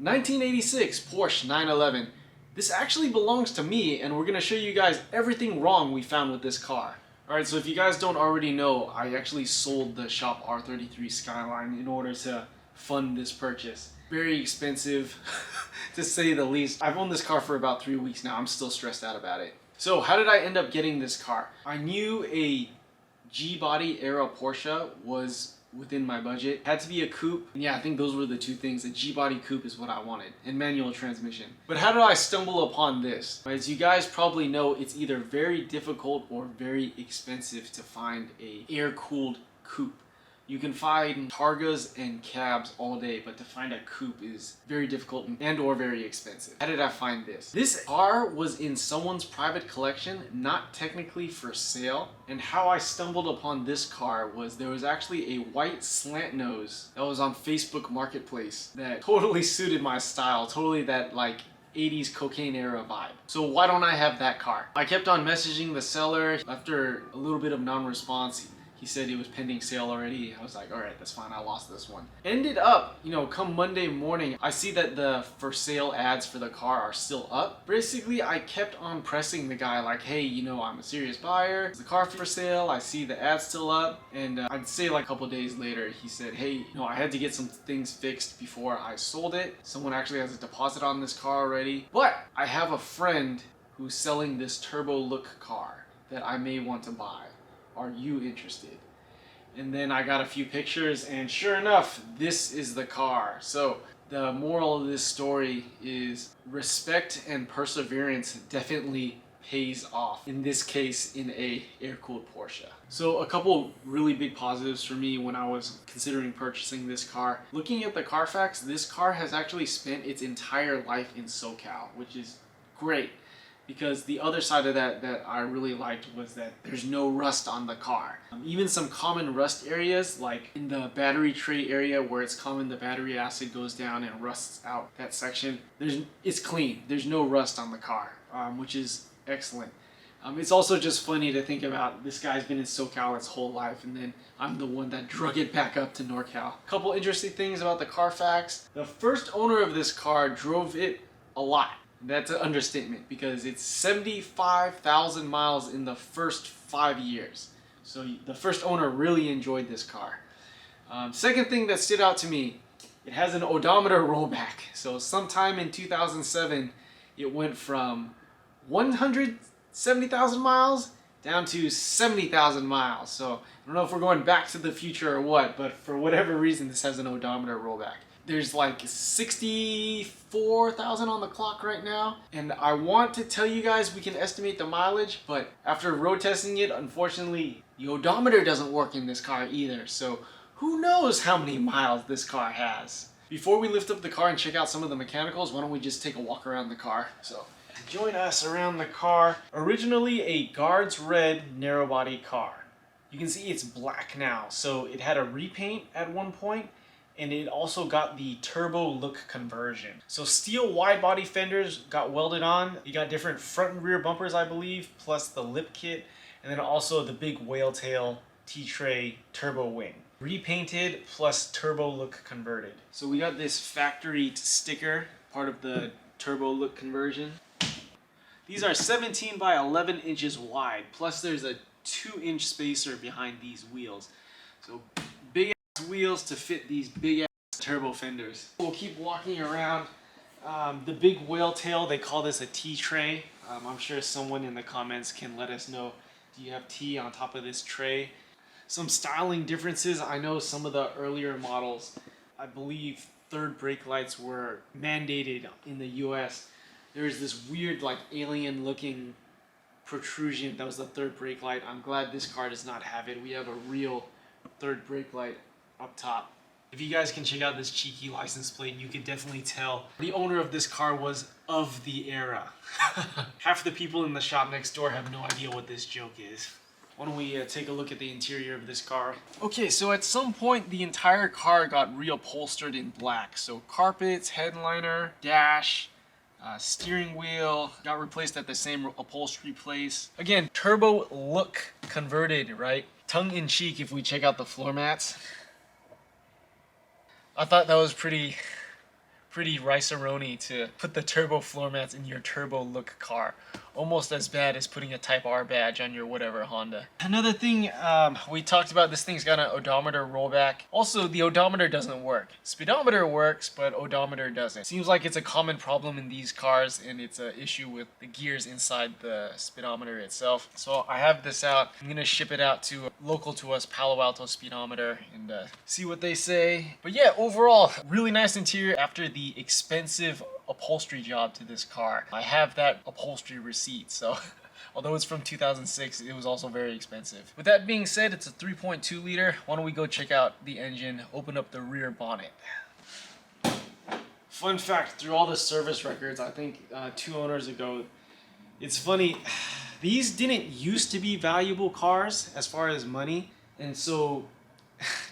1986 Porsche 911. This actually belongs to me, and we're going to show you guys everything wrong we found with this car. Alright, so if you guys don't already know, I actually sold the Shop R33 Skyline in order to fund this purchase. Very expensive, to say the least. I've owned this car for about 3 weeks now. I'm still stressed out about it. So how did I end up getting this car? I knew a G-body era Porsche was within my budget. It had to be a coupe. And yeah, I think those were the two things. A G-body coupe is what I wanted, and manual transmission. But how did I stumble upon this? As you guys probably know, it's either very difficult or very expensive to find a air-cooled coupe. You can find Targas and cabs all day, but to find a coupe is very difficult and or very expensive. How did I find this? This car was in someone's private collection, not technically for sale. And how I stumbled upon this car was there was actually a white slant nose that was on Facebook Marketplace that totally suited my style, totally that like 80s cocaine era vibe. So why don't I have that car? I kept on messaging the seller. After a little bit of non-response, he said it was pending sale already. I was like, all right, that's fine. I lost this one. Ended up, come Monday morning, I see that the for sale ads for the car are still up. Basically, I kept on pressing the guy like, hey, I'm a serious buyer. Is the car for sale? I see the ad still up. And I'd say like a couple days later, he said, hey, I had to get some things fixed before I sold it. Someone actually has a deposit on this car already. But I have a friend who's selling this turbo look car that I may want to buy. Are you interested? And then I got a few pictures, and sure enough, this is the car. So the moral of this story is respect and perseverance definitely pays off. In this case, in a air-cooled Porsche. So a couple really big positives for me when I was considering purchasing this car. Looking at the Carfax, this car has actually spent its entire life in SoCal, which is great. Because the other side of that I really liked was that there's no rust on the car. Even some common rust areas, like in the battery tray area where it's common the battery acid goes down and rusts out that section, it's clean. There's no rust on the car, which is excellent. It's also just funny to think about this guy's been in SoCal his whole life, and then I'm the one that drug it back up to NorCal. A couple interesting things about the Carfax. The first owner of this car drove it a lot. That's an understatement because it's 75,000 miles in the first 5 years. So the first owner really enjoyed this car. Second thing that stood out to me, it has an odometer rollback. So sometime in 2007, it went from 170,000 miles down to 70,000 miles. So I don't know if we're going back to the future or what, but for whatever reason, this has an odometer rollback. There's like 64,000 on the clock right now. And I want to tell you guys we can estimate the mileage, but after road testing it, unfortunately, the odometer doesn't work in this car either. So who knows how many miles this car has. Before we lift up the car and check out some of the mechanicals, why don't we just take a walk around the car. So join us around the car. Originally a Guards Red narrow body car. You can see it's black now. So it had a repaint at one point. And it also got the turbo look conversion. So steel wide body fenders got welded on. You got different front and rear bumpers, I believe, plus the lip kit, and then also the big whale tail T-tray turbo wing. Repainted plus turbo look converted. So we got this factory sticker, part of the turbo look conversion. These are 17 by 11 inches wide, plus there's a 2-inch spacer behind these wheels. So big wheels to fit these big ass turbo fenders. We'll keep walking around. The big whale tail, they call this a T-tray. I'm sure someone in the comments can let us know, do you have T on top of this tray? Some styling differences. I know some of the earlier models, I believe third brake lights were mandated in the US. There's this weird like alien looking protrusion that was the third brake light. I'm glad this car does not have it. We have a real third brake light up top. If you guys can check out this cheeky license plate, you can definitely tell the owner of this car was of the era. Half the people in the shop next door have no idea what this joke is. Why don't we take a look at the interior of this car? Okay, so at some point the entire car got reupholstered in black. So carpets, headliner, dash, steering wheel got replaced at the same upholstery place. Again, turbo look converted, right? Tongue-in-cheek if we check out the floor mats. I thought that was pretty pretty rice-a-roni to put the turbo floor mats in your turbo look car. Almost as bad as putting a Type R badge on your whatever Honda. Another thing, we talked about, this thing's got an odometer rollback. Also, the odometer doesn't work. Speedometer works, but odometer doesn't. Seems like it's a common problem in these cars, and it's an issue with the gears inside the speedometer itself. So I have this out. I'm gonna ship it out to local to us, Palo Alto Speedometer, and see what they say. But yeah, overall, really nice interior after the expensive upholstery job to this car. I have that upholstery receipt, so although it's from 2006, it was also very expensive. With that being said, it's a 3.2 liter. Why don't we go check out the engine, open up the rear bonnet. Fun fact, through all the service records, I think 2 owners ago, it's funny, these didn't used to be valuable cars as far as money, and so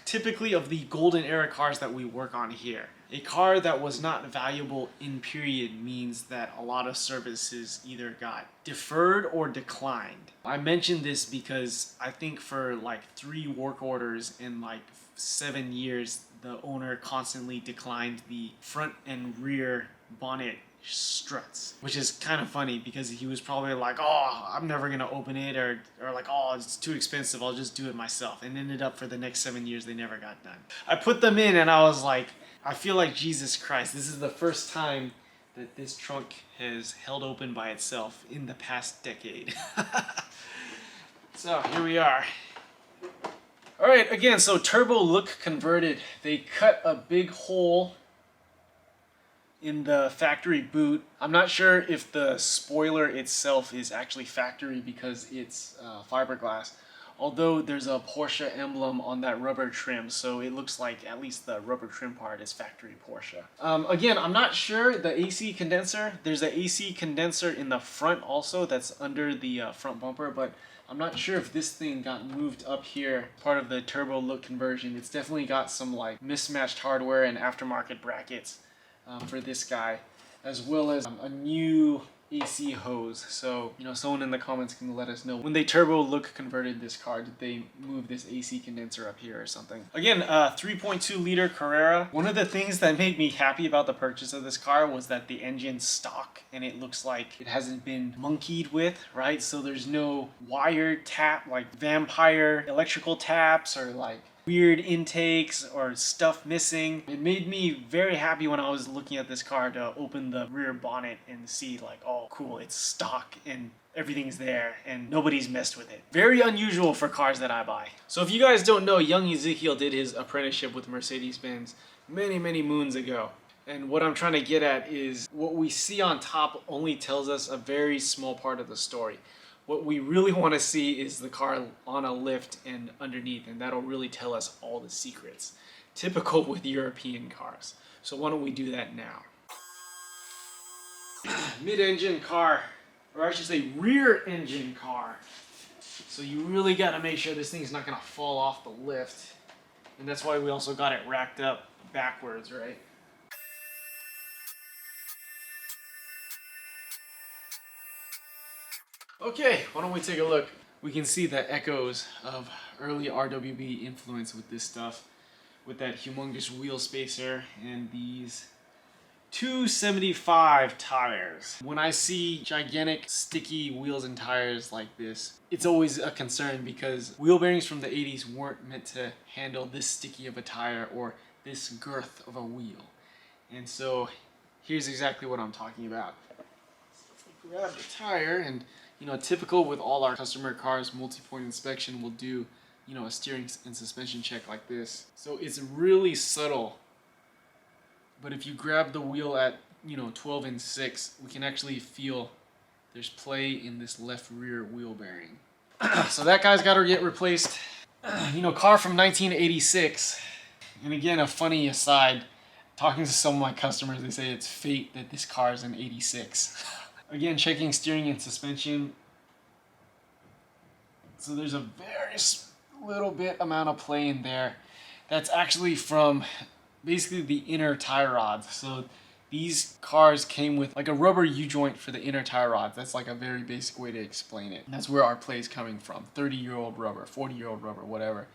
typically of the golden era cars that we work on here, a car that was not valuable in period means that a lot of services either got deferred or declined. I mentioned this because I think for like 3 work orders in like 7 years, the owner constantly declined the front and rear bonnet struts, which is kind of funny because he was probably like, oh, I'm never gonna open it, or like, oh, it's too expensive, I'll just do it myself, and ended up for the next 7 years they never got done. I put them in and I was like, I feel like Jesus Christ, this is the first time that this trunk has held open by itself in the past decade. So here we are. Alright, again, so turbo look converted. They cut a big hole in the factory boot. I'm not sure if the spoiler itself is actually factory because it's fiberglass, although there's a Porsche emblem on that rubber trim, so it looks like at least the rubber trim part is factory Porsche. Again, I'm not sure the AC condenser. There's an AC condenser in the front also that's under the front bumper, but I'm not sure if this thing got moved up here, part of the turbo look conversion. It's definitely got some like mismatched hardware and aftermarket brackets for this guy, as well as a new AC hose. So, you know, someone in the comments can let us know, when they turbo look converted this car, did they move this AC condenser up here or something? Again, 3.2 liter Carrera. One of the things that made me happy about the purchase of this car was that the engine's stock and it looks like it hasn't been monkeyed with, right? So there's no wired tap, like vampire electrical taps or like weird intakes or stuff missing. It made me very happy when I was looking at this car to open the rear bonnet and see like, oh cool, it's stock and everything's there and nobody's messed with it. Very unusual for cars that I buy. So if you guys don't know, young Ezekiel did his apprenticeship with Mercedes-Benz many moons ago. And what I'm trying to get at is what we see on top only tells us a very small part of the story. What we really want to see is the car on a lift and underneath, and that'll really tell us all the secrets. Typical with European cars. So why don't we do that now? Mid-engine car, or I should say rear-engine car. So you really got to make sure this thing's not going to fall off the lift. And that's why we also got it racked up backwards, right? Okay, why don't we take a look? We can see the echoes of early RWB influence with this stuff, with that humongous wheel spacer and these 275 tires. When I see gigantic sticky wheels and tires like this, it's always a concern because wheel bearings from the 80s weren't meant to handle this sticky of a tire or this girth of a wheel. And so here's exactly what I'm talking about. So grab the tire, and you know, typical with all our customer cars, multi-point inspection will do, you know, a steering and suspension check like this. So it's really subtle. But if you grab the wheel at, you know, 12 and 6, we can actually feel there's play in this left rear wheel bearing. So that guy's got to get replaced. You know, car from 1986. And again, a funny aside, talking to some of my customers, they say it's fate that this car is an 86. Again, checking steering and suspension. So there's a very little bit amount of play in there. That's actually from basically the inner tie rods. So these cars came with like a rubber U-joint for the inner tie rods. That's like a very basic way to explain it. And that's where our play is coming from. 30-year-old rubber, 40-year-old rubber, whatever.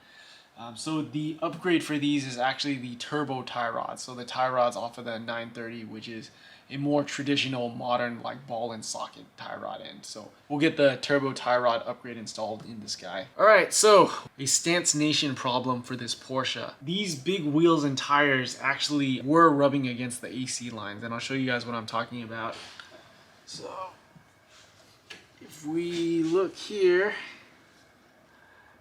So the upgrade for these is actually the turbo tie rods. So the tie rods off of the 930, which is a more traditional, modern, like ball and socket tie rod end. So we'll get the turbo tie rod upgrade installed in this guy. All right, so a stance nation problem for this Porsche. These big wheels and tires actually were rubbing against the AC lines, and I'll show you guys what I'm talking about. So if we look here,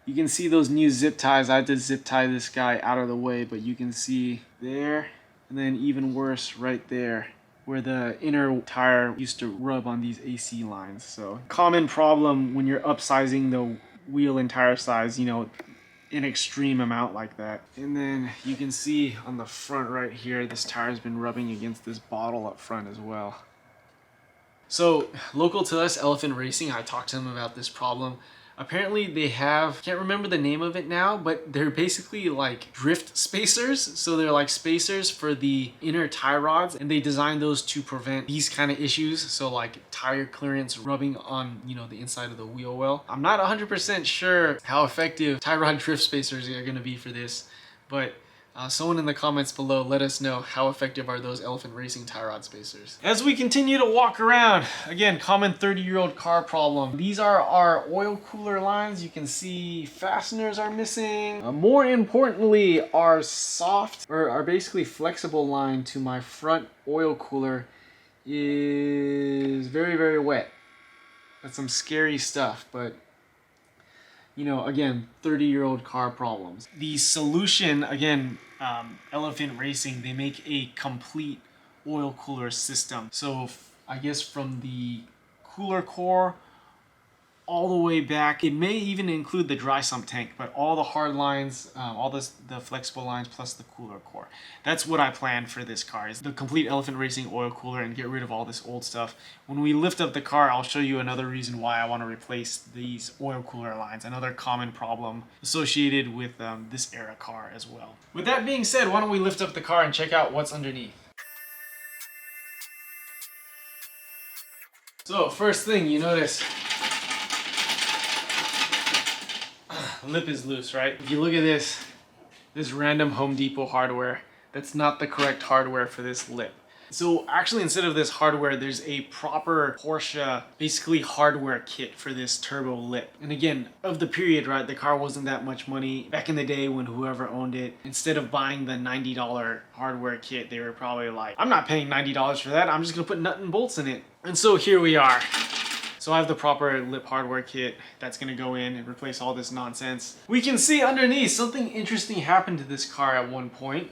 you can see those new zip ties. I had to zip tie this guy out of the way, but you can see there, and then even worse right there, where the inner tire used to rub on these AC lines. So common problem when you're upsizing the wheel and tire size, you know, an extreme amount like that. And then you can see on the front right here, this tire has been rubbing against this bottle up front as well. So local to us, Elephant Racing, I talked to them about this problem. Apparently they have, can't remember the name of it now, but they're basically like drift spacers. So they're like spacers for the inner tie rods, and they designed those to prevent these kind of issues. So like tire clearance rubbing on, you know, the inside of the wheel well. I'm not 100% sure how effective tie rod drift spacers are going to be for this, but someone in the comments below, let us know how effective are those Elephant Racing tie rod spacers. As we continue to walk around, again, common 30-year-old car problem. These are our oil cooler lines. You can see fasteners are missing. More importantly, our soft, or our basically flexible line to my front oil cooler is very, very wet. That's some scary stuff, but you know, again, 30-year-old car problems. The solution, again, Elephant Racing, they make a complete oil cooler system. So I guess from the cooler core all the way back, it may even include the dry sump tank, but all the hard lines, all the flexible lines plus the cooler core. That's what I planned for this car, is the complete Elephant Racing oil cooler and get rid of all this old stuff. When we lift up the car, I'll show you another reason why I want to replace these oil cooler lines, another common problem associated with this era car as well. With that being said, why don't we lift up the car and check out what's underneath. So first thing you notice, lip is loose, right? If you look at this random Home Depot hardware, that's not the correct hardware for this lip. So actually, instead of this hardware, there's a proper Porsche, basically hardware kit for this turbo lip. And again, of the period, right, the car wasn't that much money. Back in the day when whoever owned it, instead of buying the $90 hardware kit, they were probably like, I'm not paying $90 for that, I'm just gonna put nut and bolts in it. And so here we are. So I have the proper lip hardware kit that's gonna go in and replace all this nonsense. We can see underneath something interesting happened to this car at one point,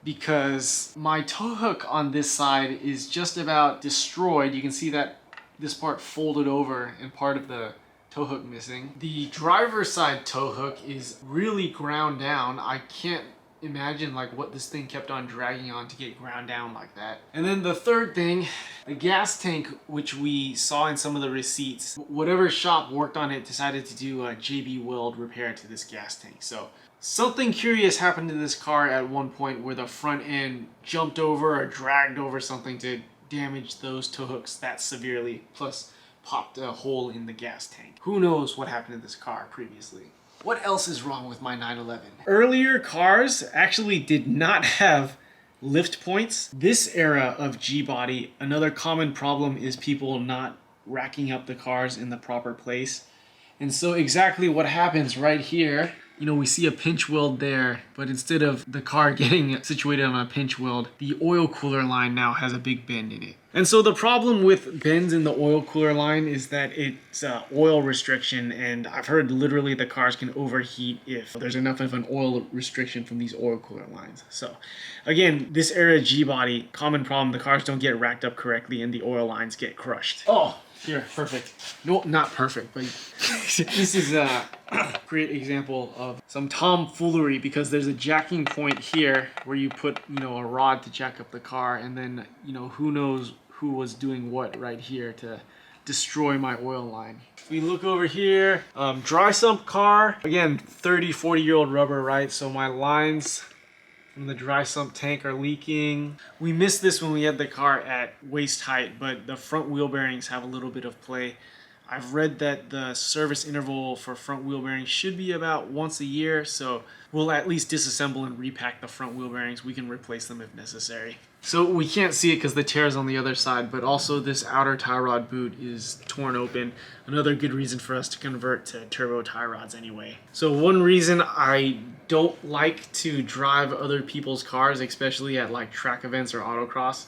because my tow hook on this side is just about destroyed. You can see that this part folded over and part of the tow hook missing. The driver's side tow hook is really ground down. I can't imagine like what this thing kept on dragging on to get ground down like that. And then the third thing, the gas tank, which we saw in some of the receipts, whatever shop worked on it decided to do a JB Weld repair to this gas tank. So something curious happened to this car at one point where the front end jumped over or dragged over something to damage those tow hooks that severely, plus popped a hole in the gas tank. Who knows what happened to this car previously. What else is wrong with my 911? Earlier cars actually did not have lift points. This era of G-body, another common problem is people not racking up the cars in the proper place. And so exactly what happens right here, you know, we see a pinch weld there, but instead of the car getting situated on a pinch weld, the oil cooler line now has a big bend in it. And so the problem with bends in the oil cooler line is that it's oil restriction, and I've heard literally the cars can overheat if there's enough of an oil restriction from these oil cooler lines. So again, this era G-body, common problem, the cars don't get racked up correctly and the oil lines get crushed. Oh, here, perfect. No, not perfect, but this is a great example of some tomfoolery, because there's a jacking point here where you put, you know, a rod to jack up the car, and then, you know, who knows who was doing what right here to destroy my oil line. If we look over here, dry sump car, again, 40-year-old rubber, right? So my lines from the dry sump tank are leaking. We missed this when we had the car at waist height, but the front wheel bearings have a little bit of play. I've read that the service interval for front wheel bearings should be about once a year, so we'll at least disassemble and repack the front wheel bearings. We can replace them if necessary. So we can't see it because the tear is on the other side, but also this outer tie rod boot is torn open. Another good reason for us to convert to turbo tie rods anyway. So one reason I don't like to drive other people's cars, especially at like track events or autocross,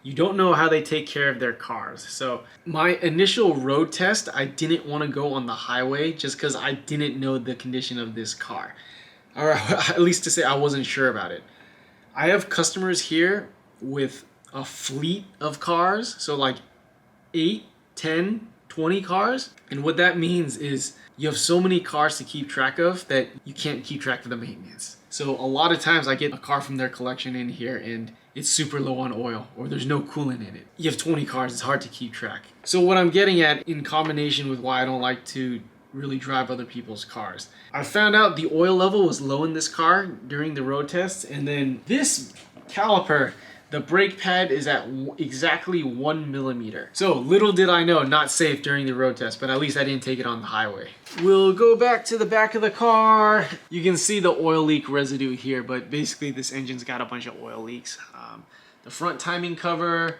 you don't know how they take care of their cars. So my initial road test, I didn't want to go on the highway just because I didn't know the condition of this car. Or at least to say I wasn't sure about it. I have customers here with a fleet of cars, so like 8, 10, 20 cars. And what that means is you have so many cars to keep track of that you can't keep track of the maintenance. So a lot of times I get a car from their collection in here and it's super low on oil or there's no coolant in it. You have 20 cars, it's hard to keep track. So what I'm getting at, in combination with why I don't like to really drive other people's cars, I found out the oil level was low in this car during the road test, and then this caliper, the brake pad is at exactly 1 millimeter. So little did I know, not safe during the road test, but at least I didn't take it on the highway. We'll go back to the back of the car. You can see the oil leak residue here, but basically this engine's got a bunch of oil leaks. The front timing cover,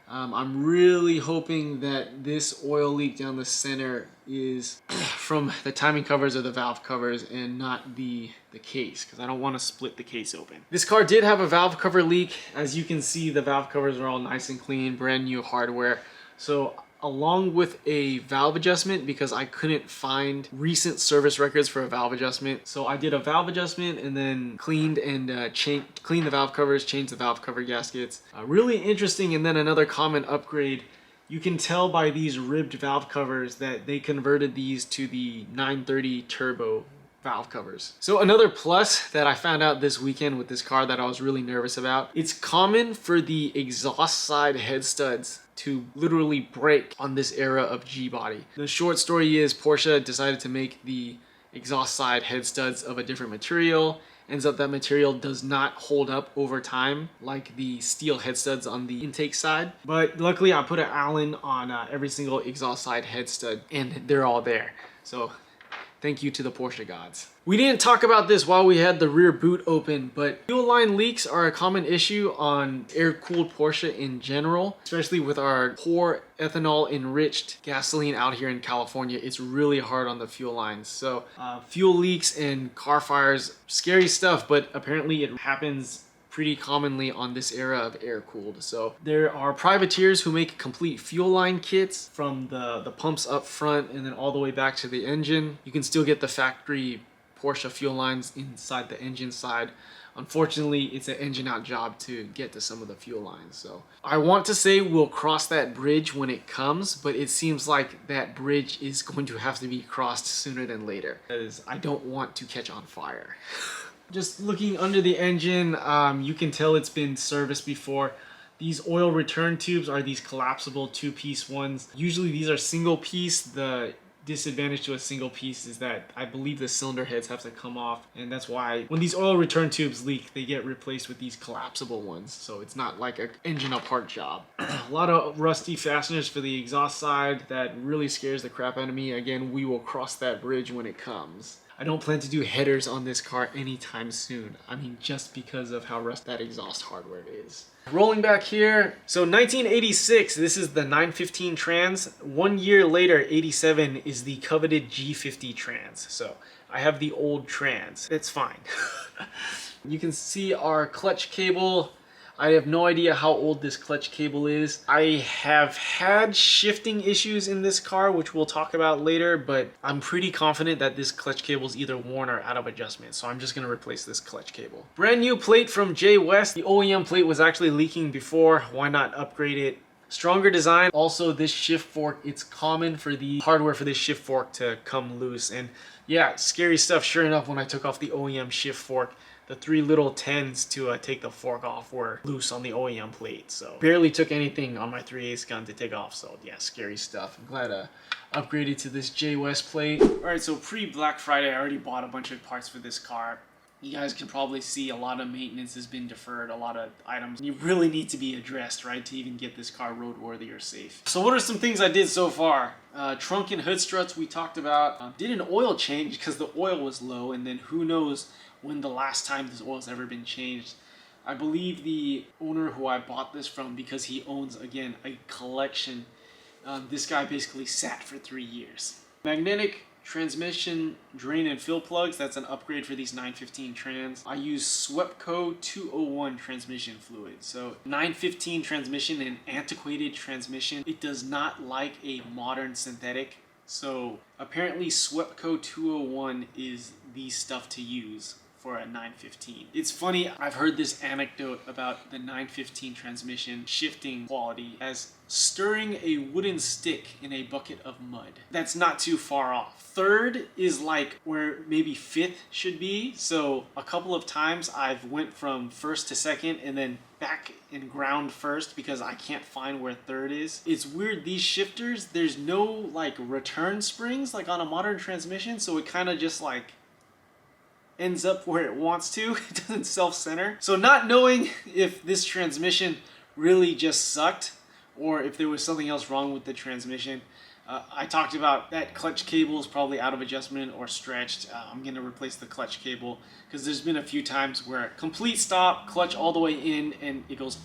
I'm really hoping that this oil leak down the center is from the timing covers or the valve covers and not the case, because I don't want to split the case open. This car did have a valve cover leak. As you can see, the valve covers are all nice and clean, brand new hardware. So along with a valve adjustment, because I couldn't find recent service records for a valve adjustment, so I did a valve adjustment and then cleaned and cleaned the valve covers, changed the valve cover gaskets. Really interesting. And then another common upgrade, you can tell by these ribbed valve covers that they converted these to the 930 turbo valve covers. So another plus that I found out this weekend with this car that I was really nervous about, it's common for the exhaust side head studs to literally break on this era of G-body. The short story is Porsche decided to make the exhaust side head studs of a different material. Ends up that material does not hold up over time like the steel head studs on the intake side. But luckily I put an Allen on every single exhaust side head stud and they're all there. So thank you to the Porsche gods. We didn't talk about this while we had the rear boot open, but fuel line leaks are a common issue on air-cooled Porsche in general, especially with our poor ethanol-enriched gasoline out here in California. It's really hard on the fuel lines. So fuel leaks and car fires, scary stuff, but apparently it happens pretty commonly on this era of air-cooled. So there are privateers who make complete fuel line kits from the pumps up front and then all the way back to the engine. You can still get the factory Porsche fuel lines inside the engine side. Unfortunately, it's an engine out job to get to some of the fuel lines. So I want to say we'll cross that bridge when it comes, but it seems like that bridge is going to have to be crossed sooner than later, because I don't want to catch on fire. Just looking under the engine, you can tell it's been serviced before. These oil return tubes are these collapsible two-piece ones. Usually these are single piece. The disadvantage to a single piece is that I believe the cylinder heads have to come off, and that's why when these oil return tubes leak, they get replaced with these collapsible ones. So it's not like an engine apart job. A lot of rusty fasteners for the exhaust side that really scares the crap out of me. Again, we will cross that bridge when it comes. I don't plan to do headers on this car anytime soon. I mean, just because of how rusty that exhaust hardware is. Rolling back here, so 1986, this is the 915 trans. 1 year later, 87, is the coveted G50 trans. So I have the old trans. It's fine. You can see our clutch cable. I have no idea how old this clutch cable is. I have had shifting issues in this car, which we'll talk about later, but I'm pretty confident that this clutch cable is either worn or out of adjustment, so I'm just gonna replace this clutch cable. Brand new plate from J West. The OEM plate was actually leaking before. Why not upgrade it? Stronger design. Also, this shift fork, it's common for the hardware for this shift fork to come loose. And yeah, scary stuff. Sure enough, when I took off the OEM shift fork, the 3 little 10s to take the fork off were loose on the OEM plate. So barely took anything on my 3/8 gun to take off. So yeah, scary stuff. I'm glad I upgraded to this J West plate. All right, so pre-Black Friday, I already bought a bunch of parts for this car. You guys can probably see a lot of maintenance has been deferred, a lot of items you really need to be addressed, right, to even get this car roadworthy or safe. So what are some things I did so far? Trunk and hood struts we talked about. Did an oil change because the oil was low, and then who knows when the last time this oil's ever been changed. I believe the owner who I bought this from, because he owns, again, a collection, this guy basically sat for 3 years. Magnetic transmission drain and fill plugs, that's an upgrade for these 915 trans. I use Swepco 201 transmission fluid. So 915 transmission, an antiquated transmission, it does not like a modern synthetic. So apparently Swepco 201 is the stuff to use for a 915. It's funny, I've heard this anecdote about the 915 transmission shifting quality as stirring a wooden stick in a bucket of mud. That's not too far off. Third is like where maybe fifth should be. So a couple of times I've went from first to second and then back and ground first because I can't find where third is. It's weird, these shifters, there's no like return springs like on a modern transmission, so it kind of just like ends up where it wants to. It doesn't self-center. So not knowing if this transmission really just sucked or if there was something else wrong with the transmission, I talked about that clutch cable is probably out of adjustment or stretched. I'm going to replace the clutch cable because there's been a few times where complete stop, clutch all the way in, and it goes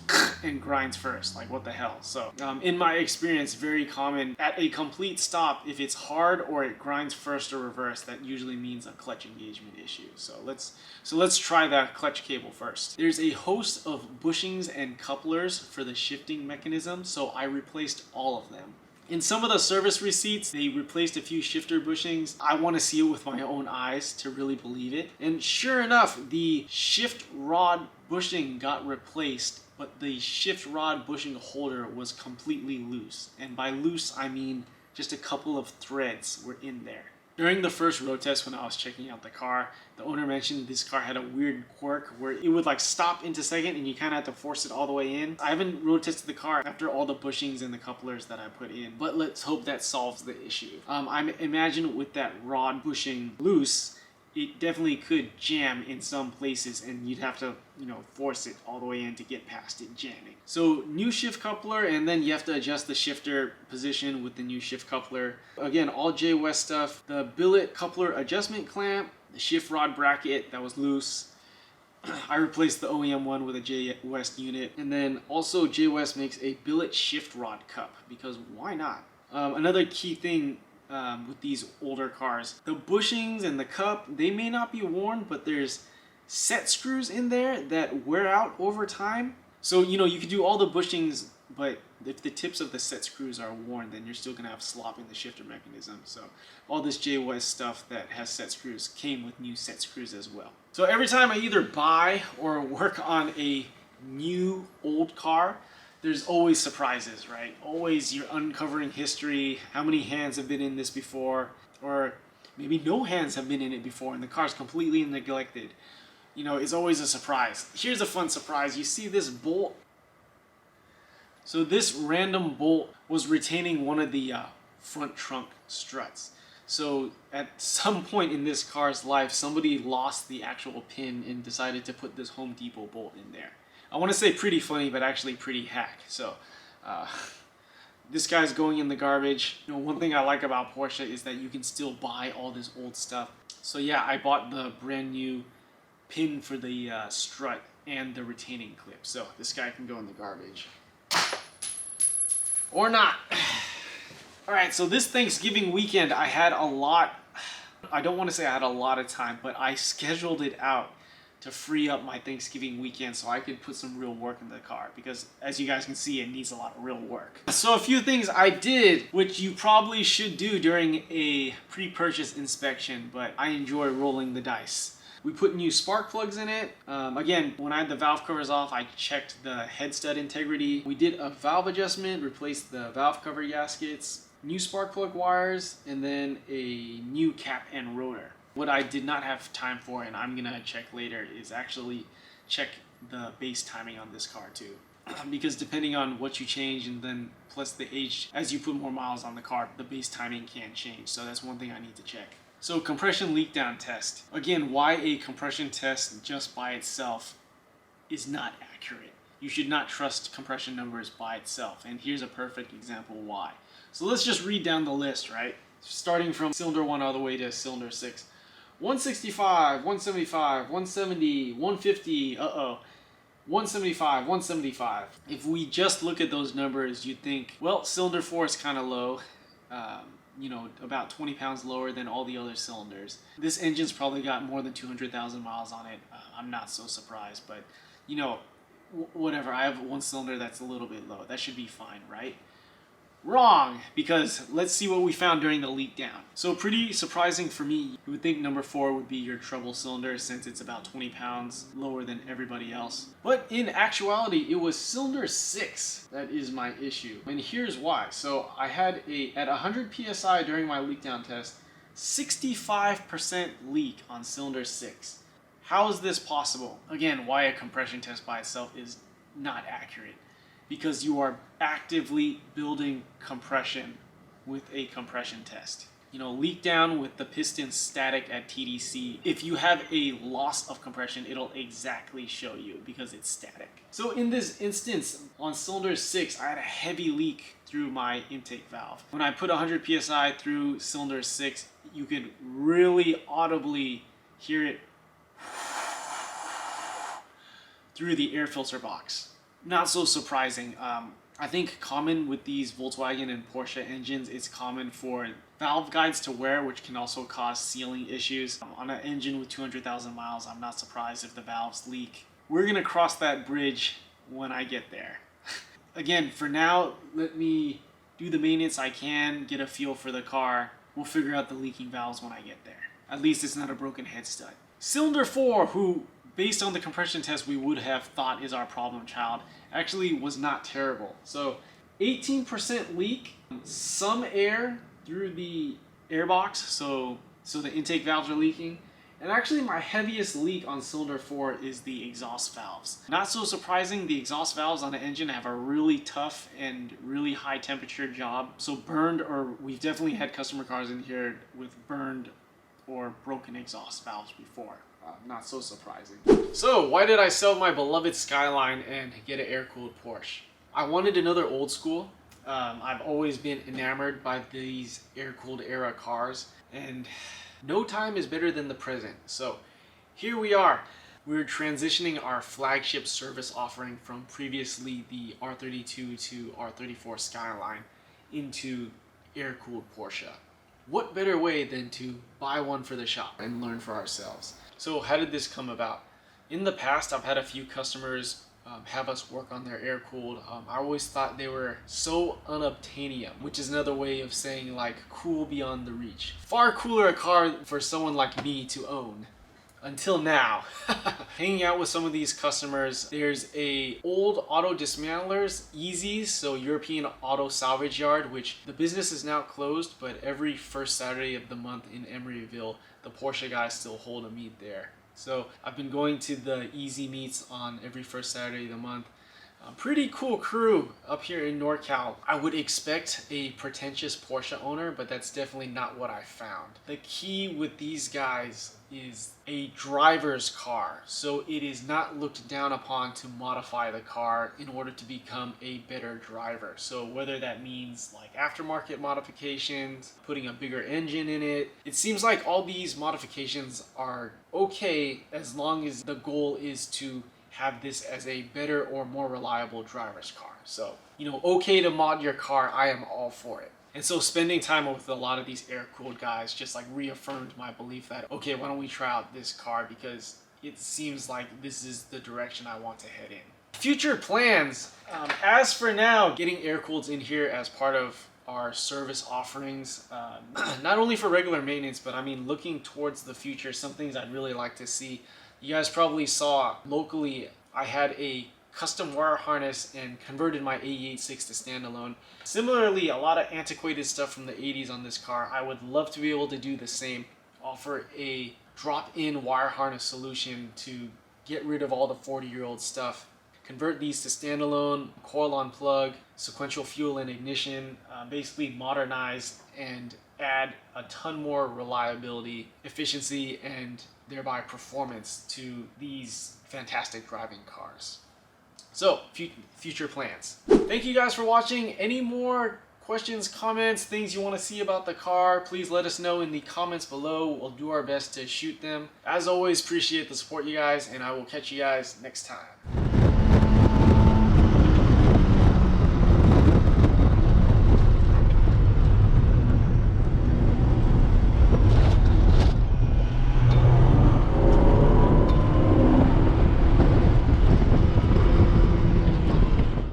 and grinds first. Like, what the hell? So in my experience, very common at a complete stop, if it's hard or it grinds first or reverse, that usually means a clutch engagement issue. So let's try that clutch cable first. There's a host of bushings and couplers for the shifting mechanism, so I replaced all of them. In some of the service receipts, they replaced a few shifter bushings. I want to see it with my own eyes to really believe it. And sure enough, the shift rod bushing got replaced, but the shift rod bushing holder was completely loose. And by loose, I mean just a couple of threads were in there. During the first road test when I was checking out the car, the owner mentioned this car had a weird quirk where it would like stop into second and you kind of had to force it all the way in. I haven't road tested the car after all the bushings and the couplers that I put in, but let's hope that solves the issue. I imagine with that rod bushing loose, it definitely could jam in some places and you'd have to, force it all the way in to get past it jamming. So new shift coupler, and then you have to adjust the shifter position with the new shift coupler. Again, all J West stuff. The billet coupler adjustment clamp, the shift rod bracket that was loose. I replaced the OEM one with a J West unit. And then also J West makes a billet shift rod cup because why not? Another key thing with these older cars, the bushings and the cup, they may not be worn, but there's set screws in there that wear out over time. So you could do all the bushings, but if the tips of the set screws are worn, then you're still gonna have slop in the shifter mechanism. So all this J West stuff that has set screws came with new set screws as well. So every time I either buy or work on a new old car, there's always surprises, right? Always you're uncovering history. How many hands have been in this before? Or maybe no hands have been in it before and the car's completely neglected. It's always a surprise. Here's a fun surprise. You see this bolt? So this random bolt was retaining one of the front trunk struts. So at some point in this car's life, somebody lost the actual pin and decided to put this Home Depot bolt in there. I want to say pretty funny, but actually pretty hack. So this guy's going in the garbage. One thing I like about Porsche is that you can still buy all this old stuff. So yeah, I bought the brand new pin for the strut and the retaining clip. So this guy can go in the garbage. Or not. Alright, so this Thanksgiving weekend I had a lot, I don't want to say I had a lot of time, but I scheduled it out to free up my Thanksgiving weekend so I could put some real work in the car because as you guys can see, it needs a lot of real work. So a few things I did, which you probably should do during a pre-purchase inspection, but I enjoy rolling the dice. We put new spark plugs in it. Again, when I had the valve covers off, I checked the head stud integrity. We did a valve adjustment, replaced the valve cover gaskets, new spark plug wires, and then a new cap and rotor. What I did not have time for, and I'm gonna check later, is actually check the base timing on this car too. Because depending on what you change and then plus the age, as you put more miles on the car, the base timing can change. So that's one thing I need to check. So compression leak down test. Again, why a compression test just by itself is not accurate. You should not trust compression numbers by itself. And here's a perfect example why. So let's just read down the list, right? Starting from cylinder 1 all the way to cylinder 6. 165, 175, 170, 150, 175, 175. If we just look at those numbers, you'd think, well, cylinder 4 is kind of low. You know, about 20 pounds lower than all the other cylinders. This engine's probably got more than 200,000 miles on it. I'm not so surprised, but you know, whatever. I have one cylinder that's a little bit low. That should be fine, right? Wrong, because let's see what we found during the leak down. So pretty surprising for me. You would think number 4 would be your trouble cylinder since it's about 20 pounds lower than everybody else. But in actuality, it was cylinder 6 that is my issue. And here's why. So I had at 100 PSI during my leak down test, 65% leak on cylinder 6. How is this possible? Again, why a compression test by itself is not accurate. Because you are actively building compression with a compression test. You know, leak down with the piston static at TDC. If you have a loss of compression, it'll exactly show you because it's static. So in this instance, on cylinder 6, I had a heavy leak through my intake valve. When I put 100 PSI through cylinder 6, you could really audibly hear it through the air filter box. Not so surprising. I think common with these Volkswagen and Porsche engines, it's common for valve guides to wear, which can also cause sealing issues. On an engine with 200,000 miles, I'm not surprised if the valves leak. We're gonna cross that bridge when I get there. Again, for now, let me do the maintenance I can, get a feel for the car. We'll figure out the leaking valves when I get there. At least it's not a broken head stud. Cylinder 4, who based on the compression test we would have thought is our problem child, actually was not terrible. So 18% leak, some air through the airbox, so the intake valves are leaking. And actually my heaviest leak on cylinder 4 is the exhaust valves. Not so surprising, the exhaust valves on the engine have a really tough and really high temperature job. So burned, or we've definitely had customer cars in here with burned or broken exhaust valves before. Not so surprising. So why did I sell my beloved Skyline and get an air-cooled Porsche? I wanted another old school. I've always been enamored by these air-cooled era cars, and no time is better than the present. So here we are. We're transitioning our flagship service offering from previously the R32 to R34 Skyline into air-cooled Porsche. What better way than to buy one for the shop and learn for ourselves? So how did this come about? In the past, I've had a few customers have us work on their air-cooled. I always thought they were so unobtainium, which is another way of saying like cool beyond the reach. Far cooler a car for someone like me to own. Until now. Hanging out with some of these customers, there's a old auto dismantlers, Easy's, so European Auto Salvage Yard, which the business is now closed, but every first Saturday of the month in Emeryville, the Porsche guys still hold a meet there. So I've been going to the Easy meets on every first Saturday of the month. Pretty cool crew up here in NorCal. I would expect a pretentious Porsche owner, but that's definitely not what I found. The key with these guys is a driver's car. So it is not looked down upon to modify the car in order to become a better driver. So whether that means like aftermarket modifications, putting a bigger engine in it, it seems like all these modifications are okay as long as the goal is to have this as a better or more reliable driver's car. So, you know, okay to mod your car, I am all for it. And so spending time with a lot of these air-cooled guys just like reaffirmed my belief that, okay, why don't we try out this car because it seems like this is the direction I want to head in. Future plans. As for now, getting air-cooleds in here as part of our service offerings, not only for regular maintenance, but I mean looking towards the future, some things I'd really like to see. You guys probably saw locally, I had a custom wire harness and converted my AE86 to standalone. Similarly, a lot of antiquated stuff from the 80s on this car. I would love to be able to do the same, offer a drop-in wire harness solution to get rid of all the 40-year-old stuff. Convert these to standalone, coil on plug, sequential fuel and ignition, basically modernize and add a ton more reliability, efficiency, and thereby performance to these fantastic driving cars. So, future plans. Thank you guys for watching. Any more questions, comments, things you want to see about the car, please let us know in the comments below. We'll do our best to shoot them. As always, appreciate the support, you guys, and I will catch you guys next time.